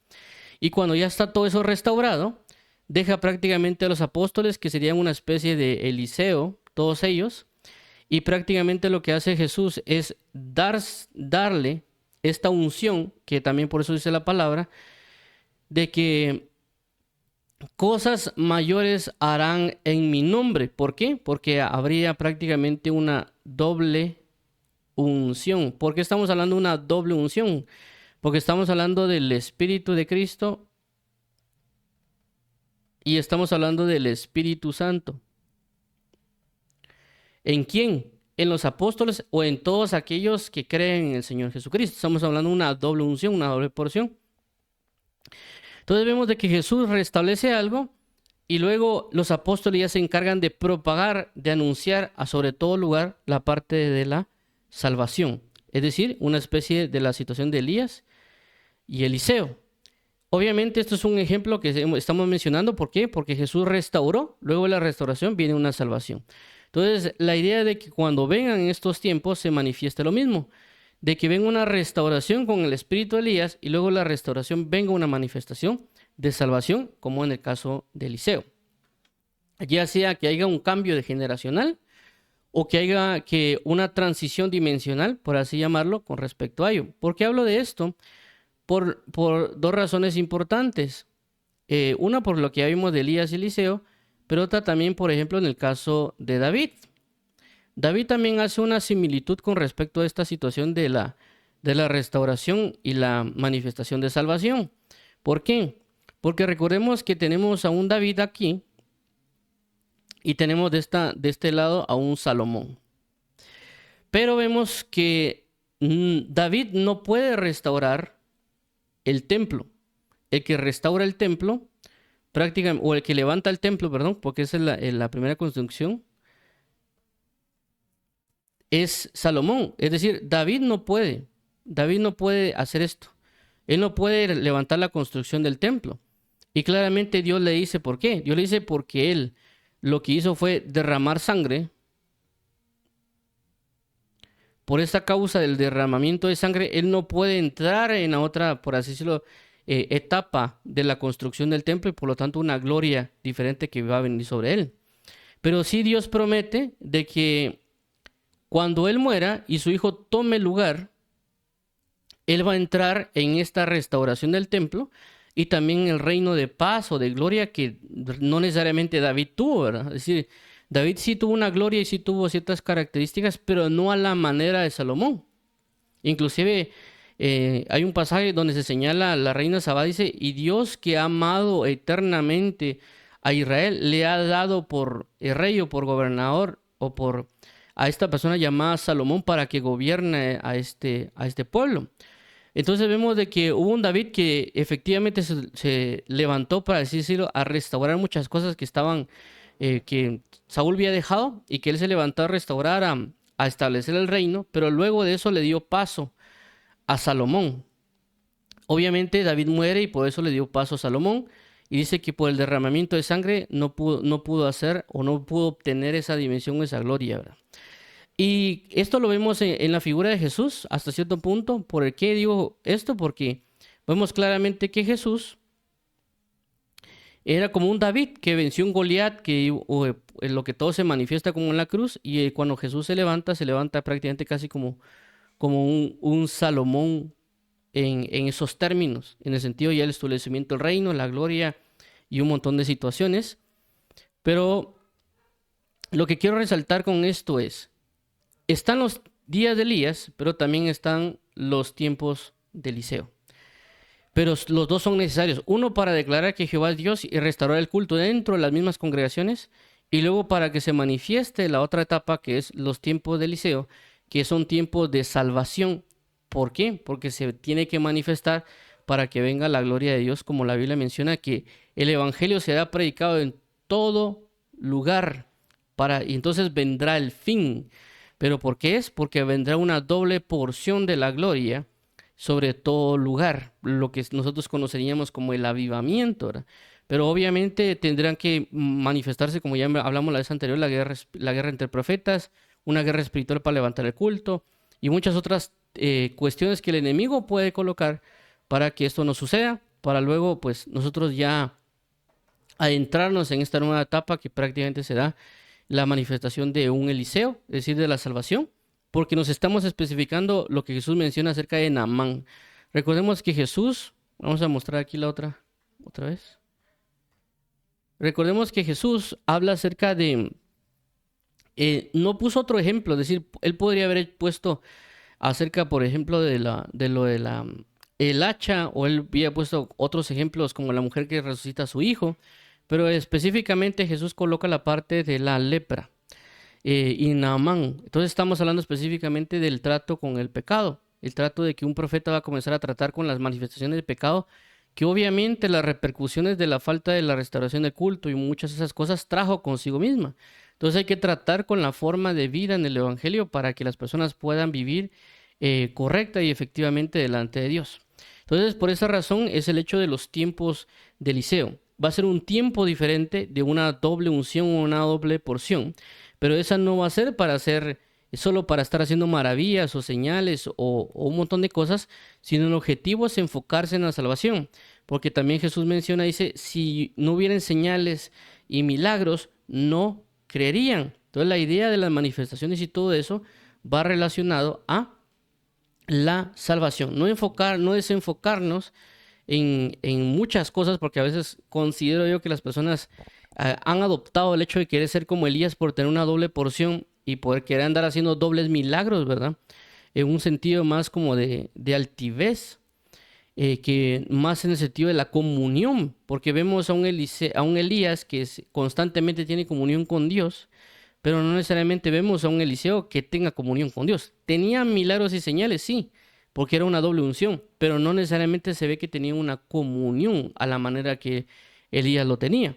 Y cuando ya está todo eso restaurado, deja prácticamente a los apóstoles, que serían una especie de Eliseo, todos ellos. Y prácticamente lo que hace Jesús es darle esta unción, que también por eso dice la palabra, de que cosas mayores harán en mi nombre. ¿Por qué? Porque habría prácticamente una doble unción. ¿Por qué estamos hablando de una doble unción? Porque estamos hablando del Espíritu de Cristo y estamos hablando del Espíritu Santo. ¿En quién? En los apóstoles o en todos aquellos que creen en el Señor Jesucristo. Estamos hablando de una doble unción, una doble porción. Entonces vemos de que Jesús restablece algo y luego los apóstoles ya se encargan de propagar, de anunciar a sobre todo lugar la parte de la salvación. Es decir, una especie de la situación de Elías y Eliseo. Obviamente esto es un ejemplo que estamos mencionando. ¿Por qué? Porque Jesús restauró, luego de la restauración viene una salvación. Entonces la idea de que cuando vengan estos tiempos se manifieste lo mismo, de que venga una restauración con el espíritu de Elías y luego la restauración venga una manifestación de salvación, como en el caso de Eliseo. Ya sea que haya un cambio de generacional o que haya una transición dimensional, por así llamarlo, con respecto a ello. ¿Por qué hablo de esto? Por dos razones importantes. Una por lo que ya vimos de Elías y Eliseo, pero otra también, por ejemplo, en el caso de David. David también hace una similitud con respecto a esta situación de la restauración y la manifestación de salvación. ¿Por qué? Porque recordemos que tenemos a un David aquí y tenemos de este lado a un Salomón. Pero vemos que David no puede restaurar el templo. El que restaura el templo, prácticamente, o el que levanta el templo, perdón, porque esa es la primera construcción, es Salomón. Es decir, David no puede hacer esto. Él no puede levantar la construcción del templo. Y claramente Dios le dice por qué. Dios le dice porque él lo que hizo fue derramar sangre. Por esta causa del derramamiento de sangre, él no puede entrar en la otra, por así decirlo, etapa de la construcción del templo y por lo tanto una gloria diferente que va a venir sobre él. Pero sí Dios promete de que cuando él muera y su hijo tome lugar, él va a entrar en esta restauración del templo y también en el reino de paz o de gloria que no necesariamente David tuvo, ¿verdad? Es decir, David sí tuvo una gloria y sí tuvo ciertas características, pero no a la manera de Salomón. Inclusive hay un pasaje donde se señala, la reina Sabá dice, y Dios que ha amado eternamente a Israel le ha dado por rey o por gobernador o a esta persona llamada Salomón para que gobierne a este pueblo. Entonces vemos de que hubo un David que efectivamente se levantó, para así decirlo, a restaurar muchas cosas que estaban, que Saúl había dejado, y que él se levantó a restaurar, a establecer el reino, pero luego de eso le dio paso a Salomón. Obviamente David muere y por eso le dio paso a Salomón y dice que por el derramamiento de sangre no pudo hacer o no pudo obtener esa dimensión o esa gloria, ¿verdad? Y esto lo vemos en la figura de Jesús hasta cierto punto. ¿Por qué digo esto? Porque vemos claramente que Jesús era como un David que venció un Goliat, en lo que todo se manifiesta como en la cruz, y cuando Jesús se levanta prácticamente casi como un Salomón en esos términos, en el sentido ya el establecimiento del reino, la gloria y un montón de situaciones. Pero lo que quiero resaltar con esto están los días de Elías, pero también están los tiempos de Eliseo. Pero los dos son necesarios. Uno para declarar que Jehová es Dios y restaurar el culto dentro de las mismas congregaciones. Y luego para que se manifieste la otra etapa que es los tiempos de Eliseo, que son tiempos de salvación. ¿Por qué? Porque se tiene que manifestar para que venga la gloria de Dios, como la Biblia menciona, que el evangelio será predicado en todo lugar y entonces vendrá el fin. ¿Pero por qué es? Porque vendrá una doble porción de la gloria sobre todo lugar, lo que nosotros conoceríamos como el avivamiento, ¿verdad? Pero obviamente tendrán que manifestarse, como ya hablamos la vez anterior, la guerra entre profetas, una guerra espiritual para levantar el culto y muchas otras cuestiones que el enemigo puede colocar para que esto no suceda, para luego pues nosotros ya adentrarnos en esta nueva etapa que prácticamente será la manifestación de un Eliseo, es decir, de la salvación, porque nos estamos especificando lo que Jesús menciona acerca de Naamán. Recordemos que Jesús, vamos a mostrar aquí la otra vez. Recordemos que Jesús habla acerca de, no puso otro ejemplo, es decir, él podría haber puesto acerca, por ejemplo, el hacha, o él había puesto otros ejemplos como la mujer que resucita a su hijo, pero específicamente Jesús coloca la parte de la lepra y Naamán. Entonces estamos hablando específicamente del trato con el pecado, el trato de que un profeta va a comenzar a tratar con las manifestaciones del pecado, que obviamente las repercusiones de la falta de la restauración del culto y muchas de esas cosas trajo consigo misma. Entonces hay que tratar con la forma de vida en el Evangelio para que las personas puedan vivir correcta y efectivamente delante de Dios. Entonces, por esa razón es el hecho de los tiempos de Eliseo. Va a ser un tiempo diferente de una doble unción o una doble porción, pero esa no va a ser para hacer solo para estar haciendo maravillas o señales o un montón de cosas, sino el objetivo es enfocarse en la salvación, porque también Jesús menciona, dice, si no hubieran señales y milagros, no creerían. Entonces la idea de las manifestaciones y todo eso va relacionado a la salvación, no desenfocarnos en muchas cosas, porque a veces considero yo que las personas han adoptado el hecho de querer ser como Elías por tener una doble porción y poder querer andar haciendo dobles milagros, ¿verdad? En un sentido más como de altivez, que más en el sentido de la comunión, porque vemos a un Elías que constantemente tiene comunión con Dios, pero no necesariamente vemos a un Eliseo que tenga comunión con Dios. Tenía milagros y señales, sí, porque era una doble unción, pero no necesariamente se ve que tenía una comunión a la manera que Elías lo tenía.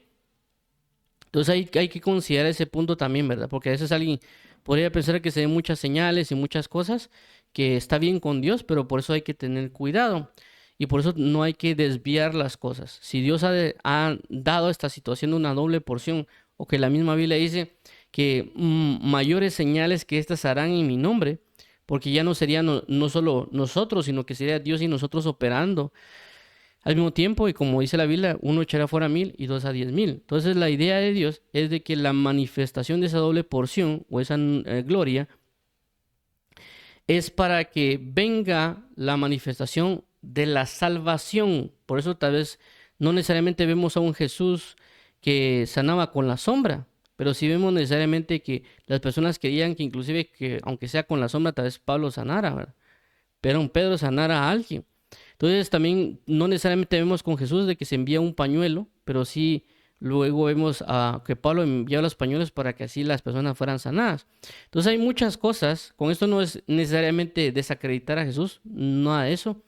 Entonces hay que considerar ese punto también, ¿verdad? Porque a veces alguien podría pensar que se ven muchas señales y muchas cosas, que está bien con Dios, pero por eso hay que tener cuidado. Y por eso no hay que desviar las cosas. Si Dios ha dado esta situación de una doble porción, o que la misma Biblia dice que mayores señales que estas harán en mi nombre, porque ya no sería no solo nosotros, sino que sería Dios y nosotros operando al mismo tiempo, y como dice la Biblia, uno echará fuera 1000 y dos a 10,000. Entonces la idea de Dios es de que la manifestación de esa doble porción o esa gloria es para que venga la manifestación de la salvación. Por eso tal vez no necesariamente vemos a un Jesús que sanaba con la sombra, pero sí vemos necesariamente que las personas querían que inclusive que aunque sea con la sombra tal vez Pablo sanara, ¿verdad? Pero un Pedro sanara a alguien. Entonces también no necesariamente vemos con Jesús de que se envía un pañuelo, pero sí luego vemos que Pablo envió los pañuelos para que así las personas fueran sanadas. Entonces hay muchas cosas, con esto no es necesariamente desacreditar a Jesús, nada de eso.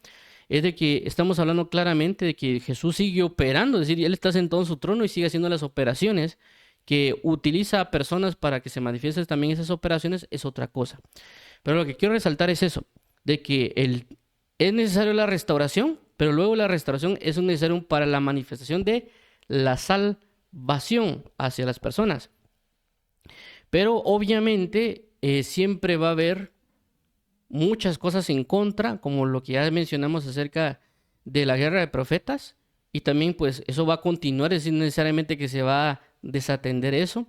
Es de que estamos hablando claramente de que Jesús sigue operando, es decir, Él está sentado en su trono y sigue haciendo las operaciones, que utiliza a personas para que se manifiesten también esas operaciones, es otra cosa. Pero lo que quiero resaltar es eso, de que es necesario la restauración, pero luego la restauración es necesario para la manifestación de la salvación hacia las personas. Pero obviamente siempre va a haber muchas cosas en contra, como lo que ya mencionamos acerca de la guerra de profetas, y también pues eso va a continuar, es decir, necesariamente que se va a desatender eso.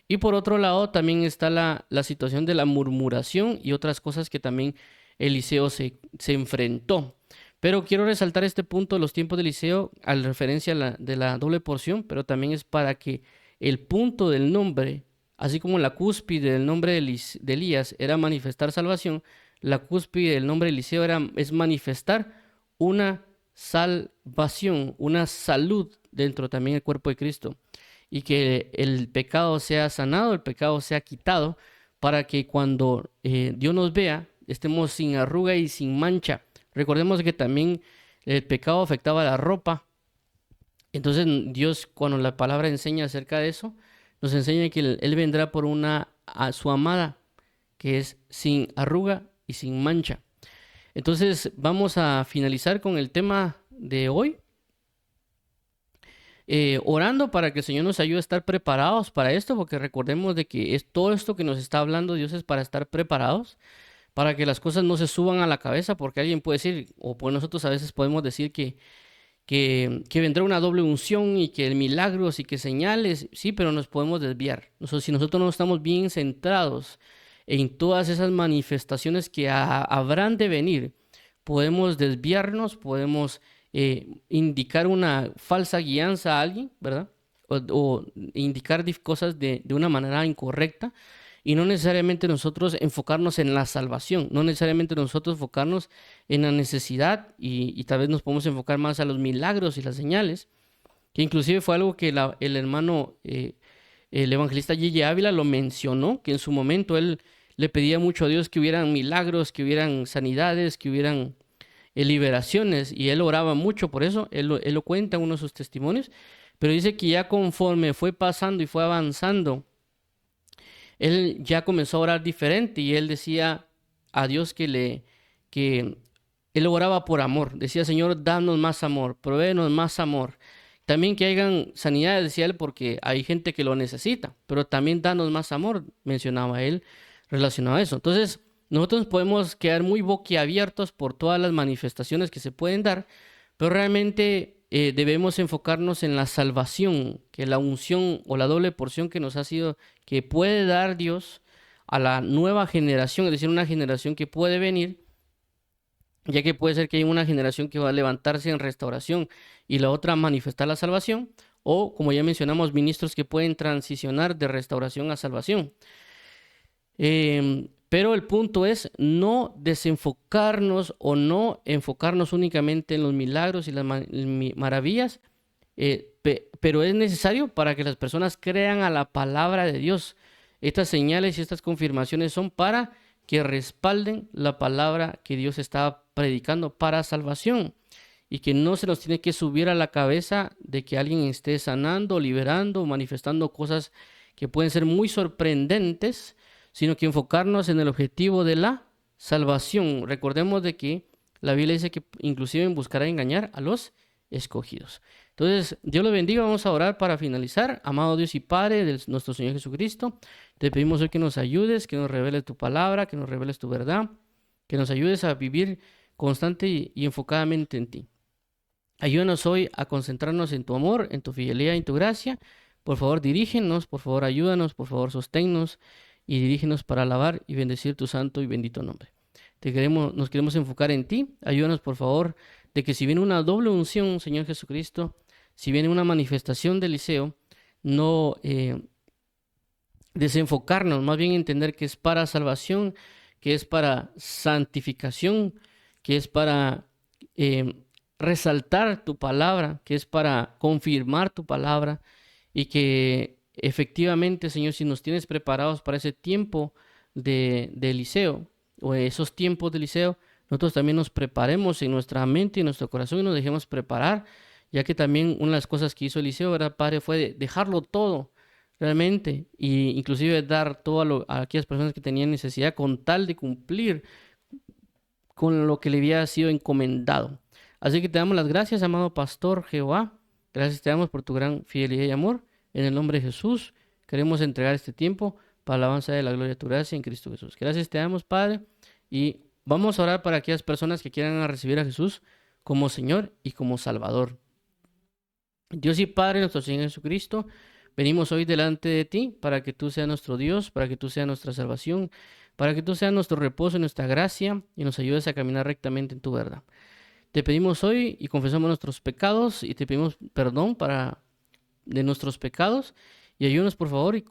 Y por otro lado también está la situación de la murmuración y otras cosas que también Eliseo se enfrentó. Pero quiero resaltar este punto de los tiempos de Eliseo al referencia de la doble porción, pero también es para que el punto del nombre, así como la cúspide del nombre de Elías era manifestar salvación, la cúspide del nombre de Eliseo es manifestar una salvación, una salud dentro también del cuerpo de Cristo. Y que el pecado sea sanado, el pecado sea quitado, para que cuando Dios nos vea, estemos sin arruga y sin mancha. Recordemos que también el pecado afectaba la ropa. Entonces Dios, cuando la palabra enseña acerca de eso, nos enseña que Él vendrá por a su amada, que es sin arruga y sin mancha. Entonces vamos a finalizar con el tema de hoy, orando para que el Señor nos ayude a estar preparados para esto, porque recordemos de que es todo esto que nos está hablando Dios es para estar preparados, para que las cosas no se suban a la cabeza, porque alguien puede decir, o pues nosotros a veces podemos decir que vendrá una doble unción y que milagros y que señales, sí, pero nos podemos desviar. Si nosotros no estamos bien centrados en todas esas manifestaciones que habrán de venir, podemos desviarnos, podemos indicar una falsa guianza a alguien, ¿verdad? O indicar cosas de una manera incorrecta. Y no necesariamente nosotros enfocarnos en la salvación, no necesariamente nosotros enfocarnos en la necesidad y tal vez nos podemos enfocar más a los milagros y las señales, que inclusive fue algo que el hermano, el evangelista Gille Ávila lo mencionó, que en su momento él le pedía mucho a Dios que hubieran milagros, que hubieran sanidades, que hubieran liberaciones, y él oraba mucho por eso, él lo cuenta en uno de sus testimonios, pero dice que ya conforme fue pasando y fue avanzando, él ya comenzó a orar diferente y él decía a Dios que él oraba por amor. Decía, Señor, danos más amor, provéenos más amor. También que hayan sanidades, decía él, porque hay gente que lo necesita, pero también danos más amor, mencionaba él relacionado a eso. Entonces, nosotros podemos quedar muy boquiabiertos por todas las manifestaciones que se pueden dar, pero realmente debemos enfocarnos en la salvación, que la unción o la doble porción que nos ha sido, que puede dar Dios a la nueva generación, es decir, una generación que puede venir, ya que puede ser que haya una generación que va a levantarse en restauración y la otra manifestar la salvación, o como ya mencionamos, ministros que pueden transicionar de restauración a salvación. Pero el punto es no desenfocarnos o no enfocarnos únicamente en los milagros y las maravillas, pero es necesario para que las personas crean a la palabra de Dios. Estas señales y estas confirmaciones son para que respalden la palabra que Dios está predicando para salvación, y que no se nos tiene que subir a la cabeza de que alguien esté sanando, liberando, manifestando cosas que pueden ser muy sorprendentes, sino que enfocarnos en el objetivo de la salvación. Recordemos de que la Biblia dice que inclusive buscará engañar a los escogidos. Entonces, Dios los bendiga. Vamos a orar para finalizar. Amado Dios y Padre de nuestro Señor Jesucristo, te pedimos hoy que nos ayudes, que nos reveles tu palabra, que nos reveles tu verdad, que nos ayudes a vivir constante y enfocadamente en ti. Ayúdanos hoy a concentrarnos en tu amor, en tu fidelidad y en tu gracia. Por favor, dirígenos, por favor, ayúdanos, por favor, sosténnos y dirígenos para alabar y bendecir tu santo y bendito nombre. Nos queremos enfocar en ti. Ayúdanos, por favor, de que si viene una doble unción, Señor Jesucristo, si viene una manifestación de Eliseo, no desenfocarnos, más bien entender que es para salvación, que es para santificación, que es para resaltar tu palabra, que es para confirmar tu palabra, y que efectivamente, Señor, si nos tienes preparados para ese tiempo de Eliseo, o esos tiempos de Eliseo, nosotros también nos preparemos en nuestra mente y en nuestro corazón y nos dejemos preparar, ya que también una de las cosas que hizo Eliseo, ¿verdad, Padre? Fue dejarlo todo, realmente, e inclusive dar todo a aquellas personas que tenían necesidad con tal de cumplir con lo que le había sido encomendado. Así que te damos las gracias, amado pastor Jehová. Gracias te damos por tu gran fidelidad y amor. En el nombre de Jesús, queremos entregar este tiempo para la alabanza de la gloria de tu gracia en Cristo Jesús. Gracias te damos, Padre, y vamos a orar para aquellas personas que quieran recibir a Jesús como Señor y como Salvador. Dios y Padre, nuestro Señor Jesucristo, venimos hoy delante de ti para que tú seas nuestro Dios, para que tú seas nuestra salvación, para que tú seas nuestro reposo y nuestra gracia y nos ayudes a caminar rectamente en tu verdad. Te pedimos hoy y confesamos nuestros pecados y te pedimos perdón de nuestros pecados y ayúdanos por favor y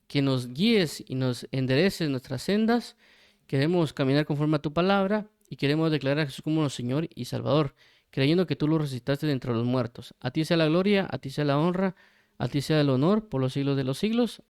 que nos guíes y nos endereces nuestras sendas. Queremos caminar conforme a tu palabra y queremos declarar a Jesús como nuestro Señor y Salvador, creyendo que tú lo resucitaste de entre los muertos. A ti sea la gloria, a ti sea la honra, a ti sea el honor por los siglos de los siglos.